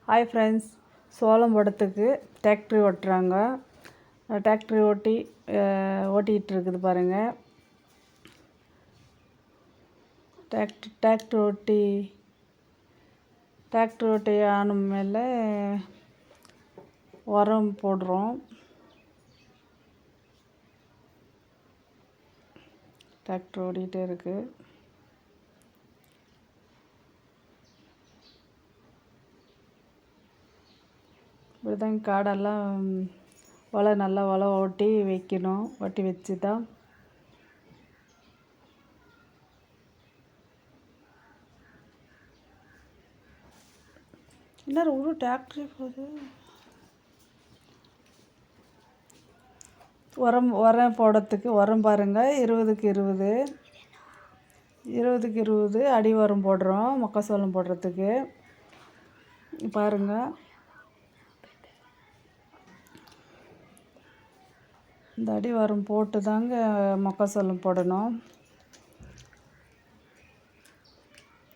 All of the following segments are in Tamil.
ஹாய் ஃப்ரெண்ட்ஸ், சோளம் போடுறதுக்கு டிராக்டர் ஓட்டுறாங்க. டிராக்டர் ஓட்டிகிட்டு இருக்குது பாருங்கள். டிராக்டர் ஓட்டி ஆன மேலே உரம் போடுறோம். டிராக்டர் ஓடிக்கிட்டே இருக்குது. இப்படிதான் காடெல்லாம் நல்லா ஓட்டி வைக்கணும். ஓட்டி வச்சு தான் எல்லாரும் ஒரு டிராக்டரே போகுது. உரம் போடுறதுக்கு உரம் பாருங்கள், 20க்கு 20 அடி உரம் போடுறோம். மக்காசோளம் போடுறதுக்கு பாருங்கள். இந்த அடி உரம் போட்டு தாங்க மக்காசோளம் போடணும்.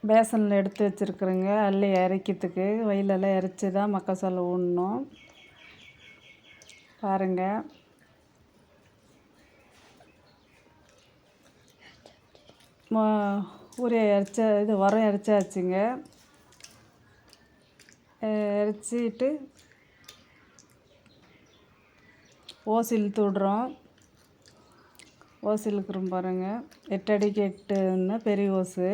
பேசனில் எடுத்து வச்சுருக்குறேங்க. அள்ளி இறைக்கிறதுக்கு வயலெல்லாம் இறைச்சி தான் மக்காசோளம் ஊனணும். பாருங்கள். உரம் இறைச்சாச்சுங்க. இறைச்சிட்டு ஓசி இழுத்து விட்றோம். ஓசி இழுக்கிறோம் பாருங்கள். 8 அடிக்கு 8 பெரிய ஓசு.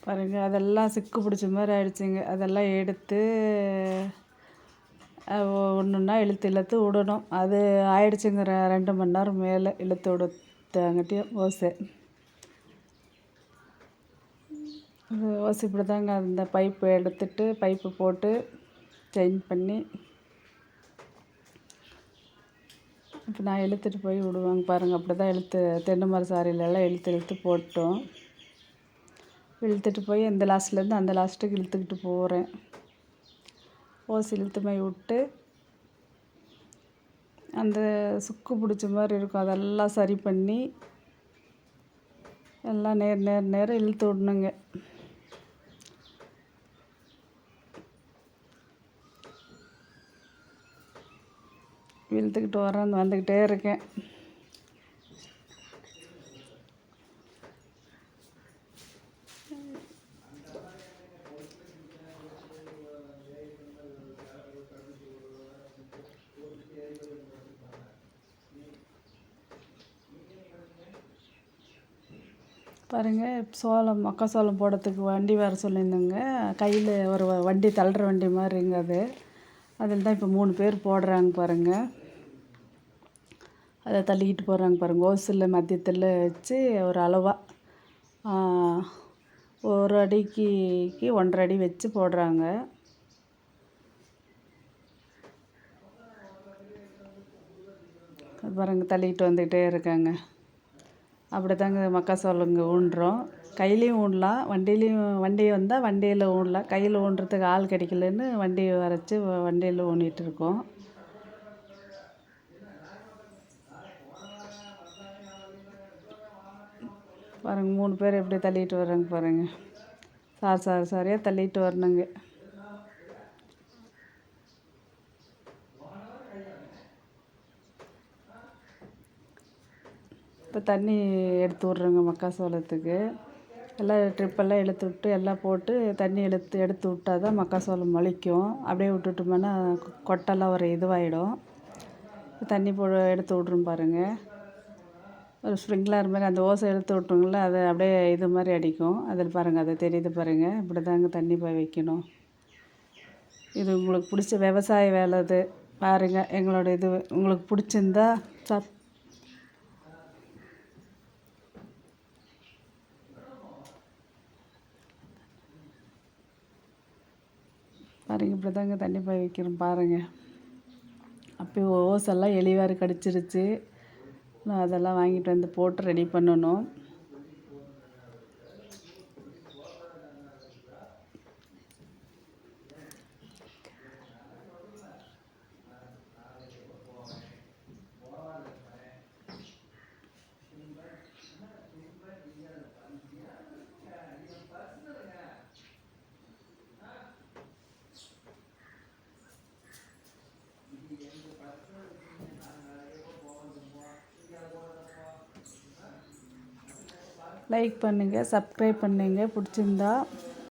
பாருங்கள், அதெல்லாம் சிக்கு பிடிச்ச மாதிரி ஆயிடுச்சுங்க. அதெல்லாம் எடுத்து ஒன்றுன்னா இழுத்து விடணும். அது ஆயிடுச்சுங்க 2 மணி நேரம் மேலே இழுத்து விடுத்தாங்கட்டியும் ஓசை. ஓசி இப்படி தாங்க. அந்த பைப்பு எடுத்துட்டு பைப்பு போட்டு செயின் பண்ணி இப்போ நான் இழுத்துட்டு போய் விடுவாங்க பாருங்கள். அப்படி தான் தென்னை மர சாரிலெல்லாம் இழுத்து போட்டோம். இழுத்துட்டு போய் இந்த லாஸ்ட்லேருந்து அந்த லாஸ்ட்டுக்கு இழுத்துக்கிட்டு போகிறேன். ஓசி இழுத்து போய் விட்டு அந்த சுக்கு பிடிச்ச மாதிரி இருக்கும், அதெல்லாம் சரி பண்ணி எல்லாம் நேரம் இழுத்து விடணுங்க. இழுத்துக்கிட்டு வந்துக்கிட்டே இருக்கேன். பாருங்கள், மக்காசோளம் போடுறதுக்கு வண்டி வர சொல்லியிருந்தேங்க. கையில் ஒரு வண்டி தள்ளுற வண்டி மாதிரிங்க அது. அதில் தான் இப்போ 3 பேர் போடுறாங்க பாருங்கள். அதை தள்ளிக்கிட்டு போகிறாங்க பாருங்கள். ஓசில் மத்தியத்தில் வச்சு ஒரு அளவாக 1 அடிக்கு 1.5 அடி வச்சு போடுறாங்க. பாருங்கள், தள்ளிக்கிட்டு வந்துக்கிட்டே இருக்காங்க. அப்படி தாங்க மக்காசோளங்க ஊண்டுறோம். கையிலையும் ஊண்டலாம், வண்டி வந்தால் வண்டியில் ஊண்டலாம். கையில் ஊண்டுறதுக்கு ஆள் கிடைக்கலன்னு வண்டியை வரைச்சி வண்டியில் ஊனிகிட்டு இருக்கோம். பாருங்கள், 3 பேர் எப்படி தள்ளிட்டு வர்றாங்க பாருங்கள். சாரியாக தள்ளிட்டு வரணுங்க. இப்போ தண்ணி எடுத்து விட்றோங்க மக்காசோளத்துக்கு. எல்லாம் ட்ரிப்பெல்லாம் இழுத்து விட்டு எல்லாம் போட்டு தண்ணி எடுத்து விட்டால் தான் மக்காசோளம் முளைக்கும். அப்படியே விட்டுட்டோம்னா கொட்டெல்லாம் ஒரு இதுவாகிடும். தண்ணி எடுத்து விட்றோம் பாருங்கள். ஒரு ஸ்ப்ரிங்க்லர் மாதிரி அந்த ஓசை எடுத்து விட்டோங்கள, அது அப்படியே இது மாதிரி அடிக்கும். அதில் பாருங்கள், அது தெரியுது பாருங்கள். இப்படி தாங்க தண்ணி போய் வைக்கணும். இது உங்களுக்கு பிடிச்ச விவசாய வேலை இது பாருங்கள். எங்களோட இது உங்களுக்கு பிடிச்சிருந்தா பாருங்கள். இப்படி தாங்க தண்ணி போய் வைக்கிறோம் பாருங்கள். அப்போ ஓசெல்லாம் எலிவாறு கடிச்சிருச்சு. அதெல்லாம் வாங்கிட்டு வந்து போட்டு ரெடி பண்ணணும். லைக் பண்ணுங்கள், சப்ஸ்கிரைப் பண்ணுங்கள் பிடிச்சிருந்தா.